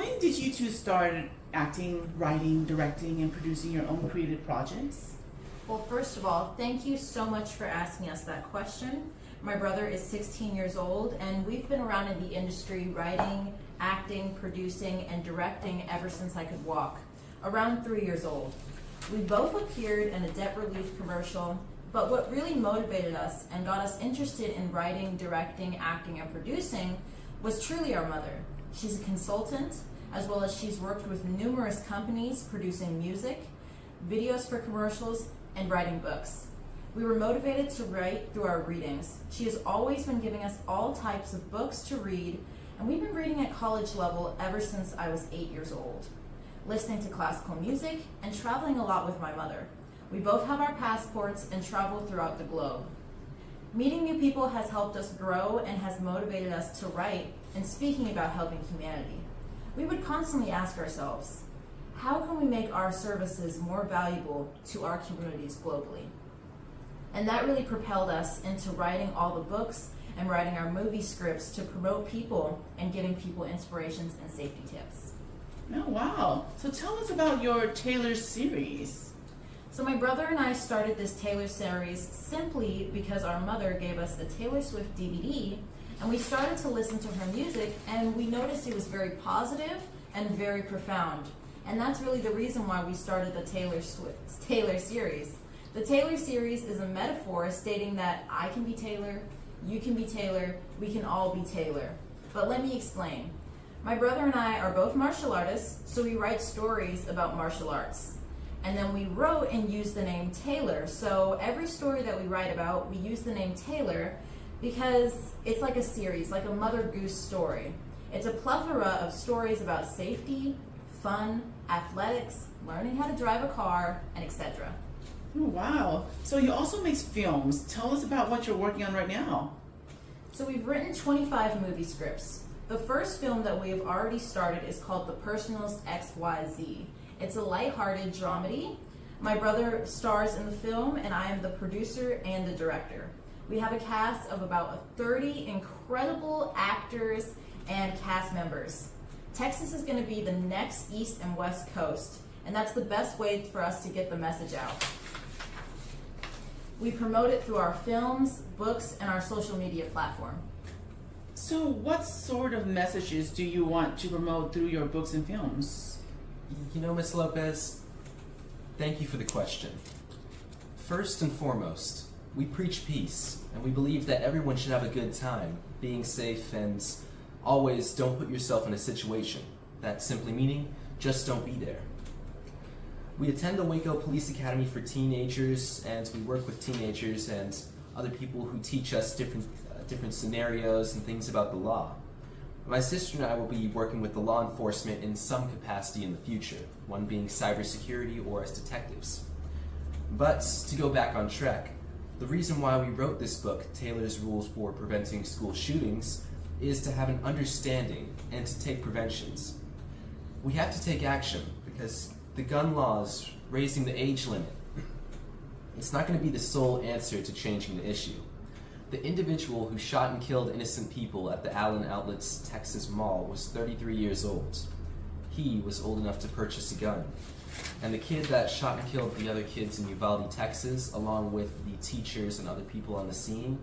when did you two start acting, writing, directing, and producing your own creative projects? Well, first of all, thank you so much for asking us that question. My brother is 16 years old, and we've been around in the industry writing, acting, producing, and directing ever since I could walk, around 3 years old. We both appeared in a debt relief commercial, but what really motivated us and got us interested in writing, directing, acting, and producing was truly our mother. She's a consultant, as well as she's worked with numerous companies producing music, videos for commercials, and writing books. We were motivated to write through our readings. She has always been giving us all types of books to read, and we've been reading at college level ever since I was 8 years old, listening to classical music and traveling a lot with my mother. We both have our passports and travel throughout the globe. Meeting new people has helped us grow and has motivated us to write and speaking about helping humanity. We would constantly ask ourselves, how can we make our services more valuable to our communities globally? And that really propelled us into writing all the books and writing our movie scripts to promote people and giving people inspirations and safety tips. Oh, wow. So tell us about your Taylor series. So my brother and I started this Taylor series simply because our mother gave us a Taylor Swift DVD, and we started to listen to her music, and we noticed it was very positive and very profound. And that's really the reason why we started the Taylor series. The Taylor series is a metaphor stating that I can be Taylor, you can be Taylor, we can all be Taylor. But let me explain. My brother and I are both martial artists, so we write stories about martial arts. And then we wrote and used the name Taylor. So every story that we write about, we use the name Taylor because it's like a series, like a Mother Goose story. It's a plethora of stories about safety, fun, athletics, learning how to drive a car, and etc. Oh, wow. So you also make films. Tell us about what you're working on right now. So we've written 25 movie scripts. The first film that we have already started is called The Personals XYZ. It's a lighthearted dramedy. My brother stars in the film, and I am the producer and the director. We have a cast of about 30 incredible actors and cast members. Texas is going to be the next East and West Coast, and that's the best way for us to get the message out. We promote it through our films, books, and our social media platform. So what sort of messages do you want to promote through your books and films? You know, Ms. Lopez, thank you for the question. First and foremost, we preach peace, and we believe that everyone should have a good time, being safe, and always don't put yourself in a situation. That simply meaning, just don't be there. We attend the Waco Police Academy for teenagers, and we work with teenagers and other people who teach us different scenarios and things about the law. My sister and I will be working with the law enforcement in some capacity in the future, one being cybersecurity or as detectives. But to go back on track, the reason why we wrote this book, Taylor's Rules for Preventing School Shootings, is to have an understanding and to take preventions. We have to take action because the gun laws, raising the age limit, it's not going to be the sole answer to changing the issue. The individual who shot and killed innocent people at the Allen Outlets Texas Mall was 33 years old. He was old enough to purchase a gun. And the kid that shot and killed the other kids in Uvalde, Texas, along with the teachers and other people on the scene,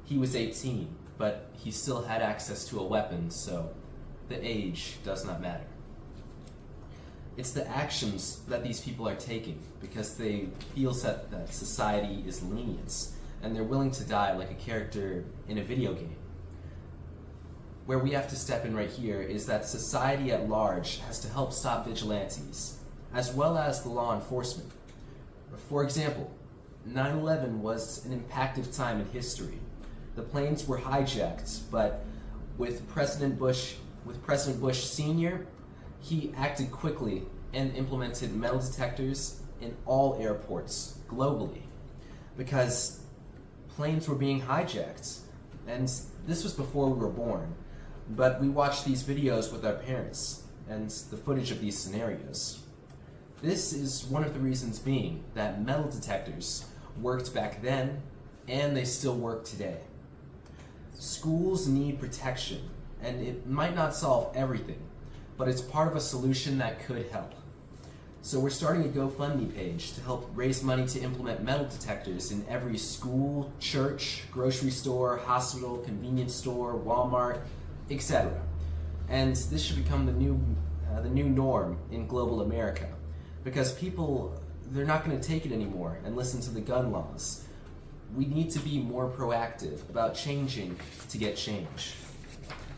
he was 18, but he still had access to a weapon, so the age does not matter. It's the actions that these people are taking because they feel that society is lenient and they're willing to die like a character in a video game. Where we have to step in right here is that society at large has to help stop vigilantes, as well as the law enforcement. For example, 9/11 was an impactful time in history. The planes were hijacked, but with President Bush Sr., he acted quickly and implemented metal detectors in all airports globally because planes were being hijacked. And this was before we were born, but we watched these videos with our parents and the footage of these scenarios. This is one of the reasons being that metal detectors worked back then and they still work today. Schools need protection, and it might not solve everything, but it's part of a solution that could help. So we're starting a GoFundMe page to help raise money to implement metal detectors in every school, church, grocery store, hospital, convenience store, Walmart, etc. And this should become the new norm in global America, because people, they're not going to take it anymore and listen to the gun laws. We need to be more proactive about changing to get change.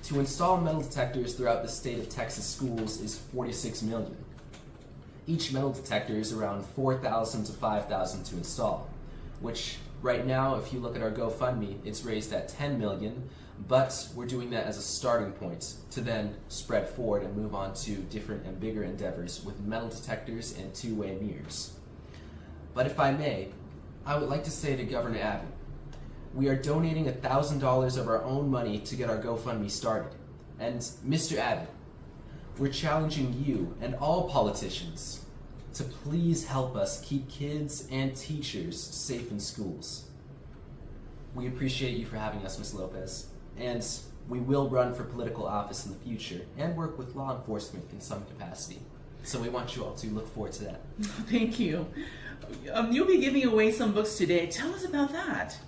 To install metal detectors throughout the state of Texas schools is $46 million. Each metal detector is around $4,000 to $5,000 to install, which right now, if you look at our GoFundMe, it's raised at $10 million, but we're doing that as a starting point to then spread forward and move on to different and bigger endeavors with metal detectors and two-way mirrors. But if I may, I would like to say to Governor Abbott, we are donating $1,000 of our own money to get our GoFundMe started. And Mr. Abbott, we're challenging you and all politicians to please help us keep kids and teachers safe in schools. We appreciate you for having us, Ms. Lopez, and we will run for political office in the future and work with law enforcement in some capacity. So we want you all to look forward to that. Thank you. You'll be giving away some books today. Tell us about that.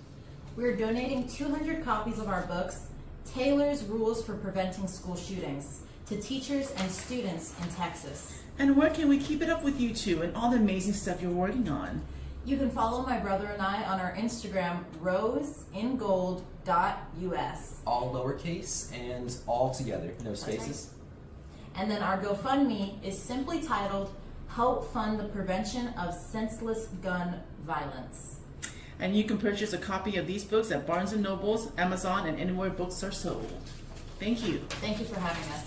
We're donating 200 copies of our books, Taylor's Rules for Preventing School Shootings, to teachers and students in Texas. And where can we keep it up with you two and all the amazing stuff you're working on? You can follow my brother and I on our Instagram, rosengold.us. All lowercase and all together, no spaces. And then our GoFundMe is simply titled, Help Fund the Prevention of Senseless Gun Violence. And you can purchase a copy of these books at Barnes & Noble's, Amazon, and anywhere books are sold. Thank you. Thank you for having us.